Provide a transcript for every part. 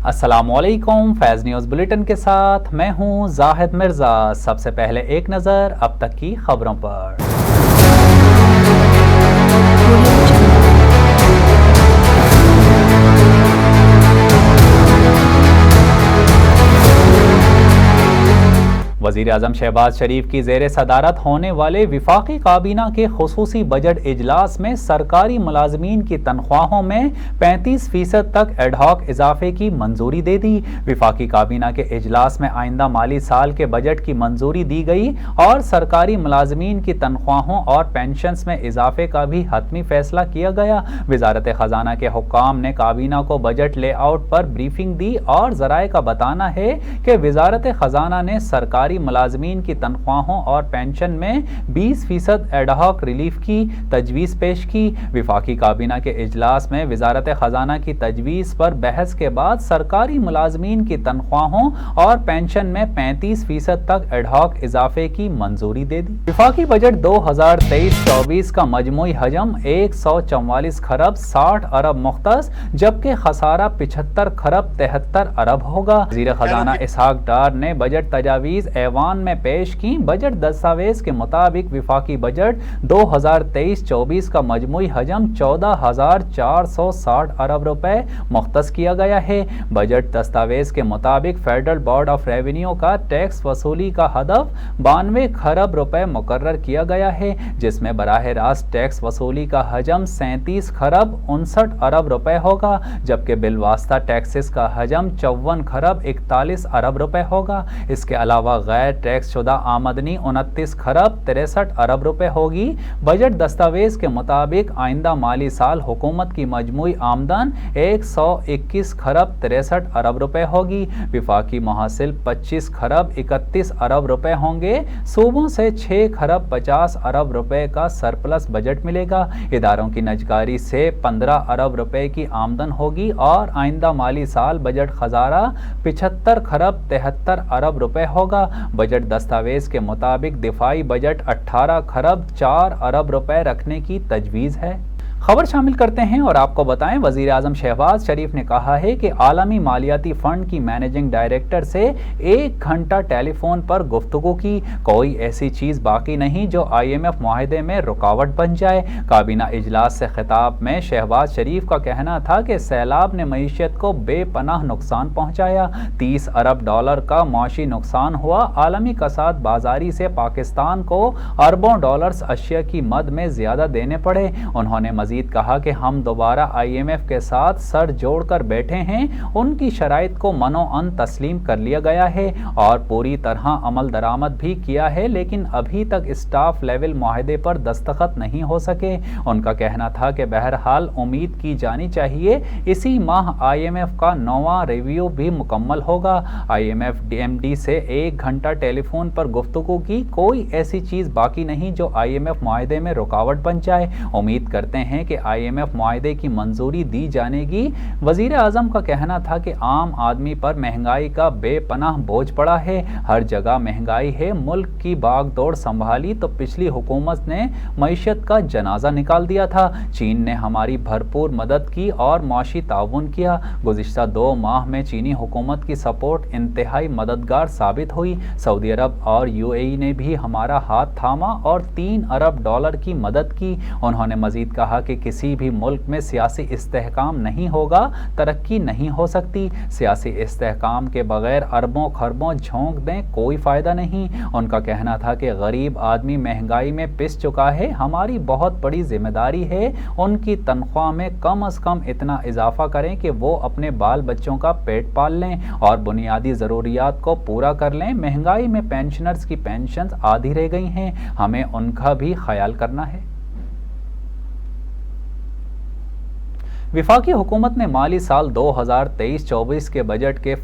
السلام علیکم، فیض news bulletin کے ساتھ میں ہوں زاہد مرزا۔ سب سے پہلے ایک نظر اب تک کی خبروں پر۔ وزیر اعظم شہباز شریف کی زیر صدارت ہونے والے وفاقی کابینہ کے خصوصی بجٹ اجلاس میں سرکاری ملازمین کی تنخواہوں میں 35% تک ایڈ ہاک اضافے کی منظوری دے دی۔ وفاقی کابینہ کے اجلاس میں آئندہ مالی سال کے بجٹ کی منظوری دی گئی اور سرکاری ملازمین کی تنخواہوں اور پینشنز میں اضافے کا بھی حتمی فیصلہ کیا گیا۔ وزارت خزانہ کے حکام نے کابینہ کو بجٹ لے آؤٹ پر بریفنگ دی اور ذرائع کا بتانا ہے کہ وزارت خزانہ نے سرکاری ملازمین کی تنخواہوں اور پینشن میں 20% ایڈ ہاک ریلیف کی تجویز پیش کی۔ وفاقی کابینہ کے اجلاس میں وزارت خزانہ کی تجویز پر بحث کے بعد سرکاری ملازمین کی تنخواہوں اور پینشن میں 35% تک ایڈ ہاک اضافے کی منظوری دے دی۔ وفاقی بجٹ 2023-24 کا مجموعی حجم 144 خرب 60 ارب مختص جبکہ خسارہ 75 خرب 73 ارب ہوگا۔ وزیر خزانہ اسحاق ڈار نے بجٹ تجاویز ایوان میں پیش کی۔ بجٹ دستاویز کے مطابق وفاقی بجٹ 2023-24 کا مجموعی حجم 14,460 ارب روپے مختص کیا گیا ہے۔ بجٹ دستاویز کے مطابق فیڈرل بورڈ آف ریونیو کا ٹیکس وصولی کا ہدف 92 خرب روپے مقرر کیا گیا ہے، جس میں براہ راست ٹیکس وصولی کا حجم 37 خرب 59 ارب روپے ہوگا جبکہ بالواسطہ ٹیکسز کا حجم 54 خرب 41 ارب روپے ہوگا۔ اس کے علاوہ غیر ٹیکس شدہ آمدنی 29 خرب 63 ارب روپے ہوگی۔ بجٹ دستاویز کے مطابق آئندہ مالی سال حکومت کی مجموعی آمدن 121 خرب 63 ارب روپے ہوگی۔ وفاقی محصل 25 خرب 31 ارب روپے ہوں گے۔ صوبوں سے 6 خرب 50 ارب روپے کا سرپلس بجٹ ملے گا۔ اداروں کی نجکاری سے 15 ارب روپے کی آمدن ہوگی اور آئندہ مالی سال بجٹ خسارہ 75 خرب 73 ارب روپے ہوگا۔ بجٹ دستاویز کے مطابق دفاعی بجٹ 18 خرب 4 ارب روپے رکھنے کی تجویز ہے۔ خبر شامل کرتے ہیں اور آپ کو بتائیں، وزیر اعظم شہباز شریف نے کہا ہے کہ عالمی مالیاتی فنڈ کی مینیجنگ ڈائریکٹر سے 1 گھنٹہ ٹیلی فون پر گفتگو کی۔ کوئی ایسی چیز باقی نہیں جو IMF معاہدے میں رکاوٹ بن جائے۔ کابینہ اجلاس سے خطاب میں شہباز شریف کا کہنا تھا کہ سیلاب نے معیشت کو بے پناہ نقصان پہنچایا۔ 30 ارب ڈالر کا معاشی نقصان ہوا۔ عالمی کساد بازاری سے پاکستان کو اربوں ڈالرز اشیاء کی مد میں زیادہ دینے پڑے۔ انہوں نے مزید کہا کہ ہم دوبارہ IMF کے ساتھ سر جوڑ کر بیٹھے ہیں۔ ان کی شرائط کو منوعن تسلیم کر لیا گیا ہے اور پوری طرح عمل درآمد بھی کیا ہے، لیکن ابھی تک اسٹاف لیول معاہدے پر دستخط نہیں ہو سکے۔ ان کا کہنا تھا کہ بہرحال امید کی جانی چاہیے اسی ماہ IMF کا 9واں ریویو بھی مکمل ہوگا۔ IMF MD سے 1 گھنٹہ ٹیلی فون پر گفتگو کی۔ کوئی ایسی چیز باقی نہیں جو IMF معاہدے میں رکاوٹ بن جائے۔ امید کرتے ہیں کہ IMF معاہدے کی منظوری دی جانے گی۔ وزیر اعظم کا کہنا تھا کہ عام آدمی پر مہنگائی کا بے پناہ بوجھ پڑا ہے۔ ہر جگہ مہنگائی ہے۔ ملک کی بھاگ دوڑ سنبھالی تو پچھلی حکومت نے معیشت کا جنازہ نکال دیا تھا۔ چین نے ہماری بھرپور مدد کی اور معاشی تعاون کیا۔ گزشتہ 2 ماہ میں چینی حکومت کی سپورٹ انتہائی مددگار ثابت ہوئی۔ سعودی عرب اور UAE نے بھی ہمارا ہاتھ تھاما اور 3 ارب ڈالر کی مدد کی۔ انہوں نے مزید کہا کہ کسی بھی ملک میں سیاسی استحکام نہیں ہوگا، ترقی نہیں ہو سکتی۔ سیاسی استحکام کے بغیر اربوں خربوں جھونک دیں، کوئی فائدہ نہیں۔ ان کا کہنا تھا کہ غریب آدمی مہنگائی میں پس چکا ہے۔ ہماری بہت بڑی ذمہ داری ہے ان کی تنخواہ میں کم از کم اتنا اضافہ کریں کہ وہ اپنے بال بچوں کا پیٹ پال لیں اور بنیادی ضروریات کو پورا کر لیں۔ مہنگائی میں پینشنرز کی پینشنز آدھی رہ گئی ہیں، ہمیں ان کا بھی خیال کرنا ہے۔ وفاقی حکومت نے مالی سال 2023-24 کے بجٹ کے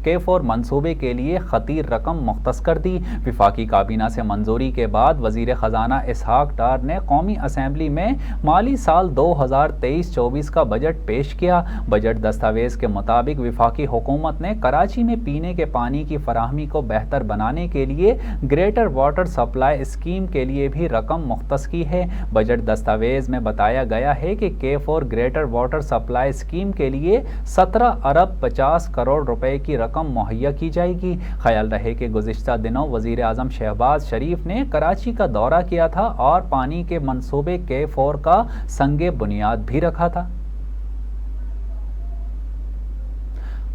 K4 منصوبے کے لیے خطیر رقم مختص کر دی۔ وفاقی کابینہ سے منظوری کے بعد وزیر خزانہ اسحاق ڈار نے قومی اسمبلی میں مالی سال 2023-24 کا بجٹ پیش کیا۔ بجٹ دستاویز کے مطابق وفاقی حکومت نے کراچی میں پینے کے پانی کی فراہمی کو بہتر بنانے کے لیے گریٹر واٹر سپلائی اسکیم کے لیے بھی رقم مختص کی ہے۔ بجٹ دستاویز میں بتایا گیا ہے کہ K4 greater water water supply scheme کے لیے 17 ارب 50 کروڑ روپے کی رقم مہیا کی جائے گی۔ خیال رہے کہ گزشتہ دنوں وزیر اعظم شہباز شریف نے کراچی کا دورہ کیا تھا اور پانی کے منصوبے K4 کا سنگ بنیاد بھی رکھا تھا۔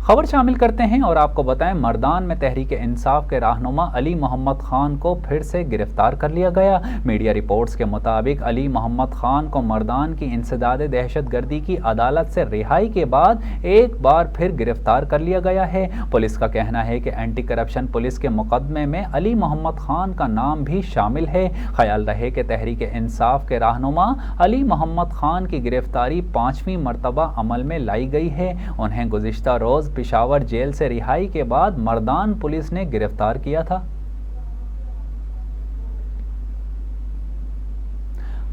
خبر شامل کرتے ہیں اور آپ کو بتائیں، مردان میں تحریک انصاف کے رہنما علی محمد خان کو پھر سے گرفتار کر لیا گیا۔ میڈیا رپورٹس کے مطابق علی محمد خان کو مردان کی انسداد دہشت گردی کی عدالت سے رہائی کے بعد ایک بار پھر گرفتار کر لیا گیا ہے۔ پولیس کا کہنا ہے کہ اینٹی کرپشن پولیس کے مقدمے میں علی محمد خان کا نام بھی شامل ہے۔ خیال رہے کہ تحریک انصاف کے رہنما علی محمد خان کی گرفتاری 5ویں مرتبہ عمل میں لائی گئی ہے۔ انہیں گزشتہ روز پشاور جیل سے رہائی کے بعد مردان پولیس نے گرفتار کیا تھا۔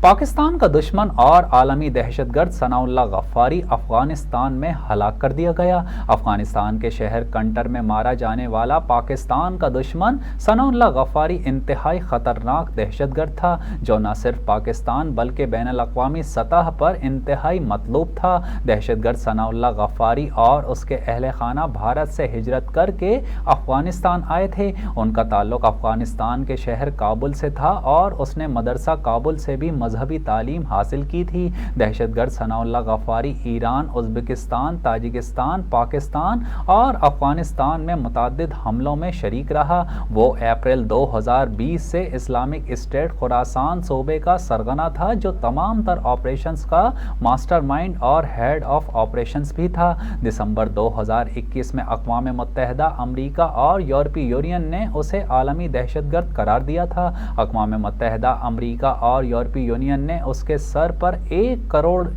پاکستان کا دشمن اور عالمی دہشت گرد ثناء اللہ غفاری افغانستان میں ہلاک کر دیا گیا۔ افغانستان کے شہر کنٹر میں مارا جانے والا پاکستان کا دشمن ثناء اللہ غفاری انتہائی خطرناک دہشت گرد تھا، جو نہ صرف پاکستان بلکہ بین الاقوامی سطح پر انتہائی مطلوب تھا۔ دہشت گرد ثناء اللہ غفاری اور اس کے اہل خانہ بھارت سے ہجرت کر کے افغانستان آئے تھے۔ ان کا تعلق افغانستان کے شہر کابل سے تھا اور اس نے مدرسہ کابل سے بھی مذہبی تعلیم حاصل کی تھی۔ دہشت گرد ثناء اللہ غفاری ایران، ازبکستان، تاجکستان، پاکستان اور افغانستان میں متعدد حملوں میں شریک رہا۔ وہ اپریل 2020 سے اسلامک اسٹیٹ خراسان صوبے کا سرغنہ تھا، جو تمام تر آپریشنز کا ماسٹر مائنڈ اور ہیڈ آف آپریشنز بھی تھا۔ دسمبر 2021 میں اقوام متحدہ، امریکہ اور یورپی یونین نے اسے عالمی دہشت گرد قرار دیا تھا۔ اقوام متحدہ، امریکہ اور یورپی یونین نے اس کے سر پر $1 کروڑ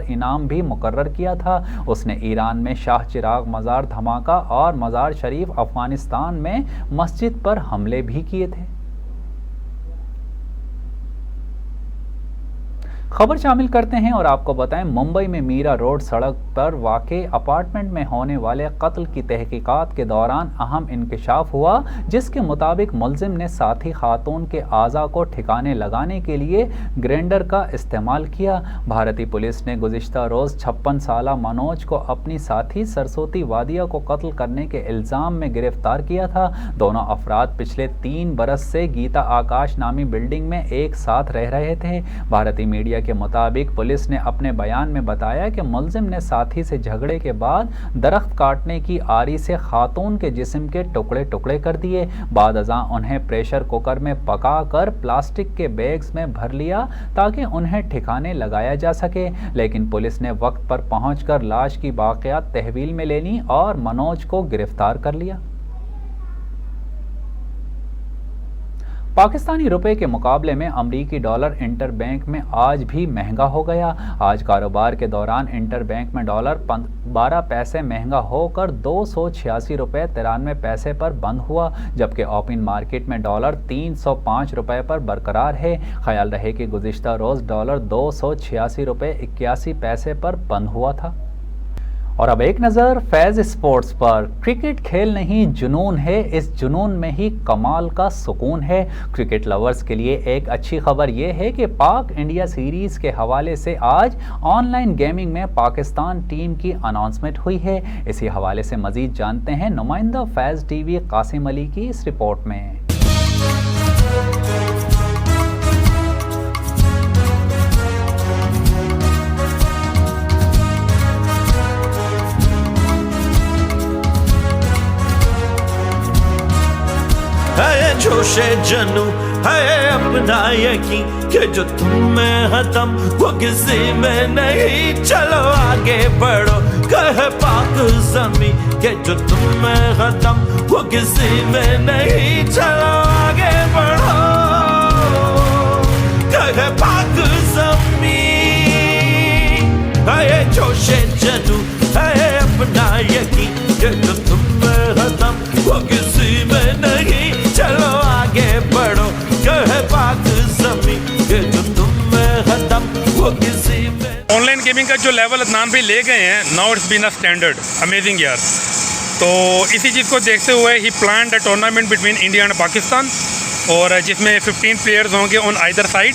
انعام بھی مقرر کیا تھا۔ اس نے ایران میں شاہ چراغ مزار دھماکہ اور مزار شریف افغانستان میں مسجد پر حملے بھی کیے تھے۔ خبر شامل کرتے ہیں اور آپ کو بتائیں، ممبئی میں میرا روڈ سڑک پر واقع اپارٹمنٹ میں ہونے والے قتل کی تحقیقات کے دوران اہم انکشاف ہوا، جس کے مطابق ملزم نے ساتھی خاتون کے اعضاء کو ٹھکانے لگانے کے لیے گرینڈر کا استعمال کیا۔ بھارتی پولیس نے گزشتہ روز 56 سالہ منوج کو اپنی ساتھی سرسوتی وادیا کو قتل کرنے کے الزام میں گرفتار کیا تھا۔ دونوں افراد پچھلے 3 برس سے گیتا آکاش نامی بلڈنگ میں ایک ساتھ رہ رہے تھے۔ بھارتی میڈیا کے مطابق پولیس نے اپنے بیان میں بتایا کہ ملزم نے ساتھی سے جھگڑے کے بعد درخت کاٹنے کی آری سے خاتون کے جسم کے ٹکڑے ٹکڑے کر دیے۔ بعد ازاں انہیں پریشر کوکر میں پکا کر پلاسٹک کے بیگز میں بھر لیا تاکہ انہیں ٹھکانے لگایا جا سکے، لیکن پولیس نے وقت پر پہنچ کر لاش کی باقیات تحویل میں لے لیں اور منوج کو گرفتار کر لیا۔ پاکستانی روپے کے مقابلے میں امریکی ڈالر انٹر بینک میں آج بھی مہنگا ہو گیا۔ آج کاروبار کے دوران انٹر بینک میں ڈالر 12 پیسے مہنگا ہو کر $286.93 پر بند ہوا، جبکہ اوپن مارکیٹ میں ڈالر $305 پر برقرار ہے۔ خیال رہے کہ گزشتہ روز ڈالر $286.81 پر بند ہوا تھا۔ اور اب ایک نظر فیض اسپورٹس پر۔ کرکٹ کھیل نہیں جنون ہے، اس جنون میں ہی کمال کا سکون ہے۔ کرکٹ لورز کے لیے ایک اچھی خبر یہ ہے کہ پاک انڈیا سیریز کے حوالے سے آج آن لائن گیمنگ میں پاکستان ٹیم کی اناؤنسمنٹ ہوئی ہے۔ اسی حوالے سے مزید جانتے ہیں نمائندہ فیض ٹی وی قاسم علی کی اس رپورٹ میں۔ ہے جوش جنو ہے اپنا یقین کہ جو تم میں ہے دم وہ کسی میں نہیں، چلو آگے بڑھو کہے پاک زمین کہ جو تم میں ہے دم وہ کسی میں نہیں، چلو آگے بڑھو کہے پاک زمین۔ ہے جوش جنو ہے اپنا یقین کہ جو تم میں ہے دم وہ کسی میں نہیں، چلو آگے بڑھو کہے پاک زمین کہ جو تم میں ختم وہ کسی میں۔ آن لائن گیمنگ کا جو لیول عدنان بھائی لے گئے ہیں، now it's been a standard amazing یار۔ تو اسی چیز کو دیکھتے ہوئے ہی planned a tournament between India and Pakistan, اور جس میں 15 پلیئرز ہوں گے آن آئدر سائڈ،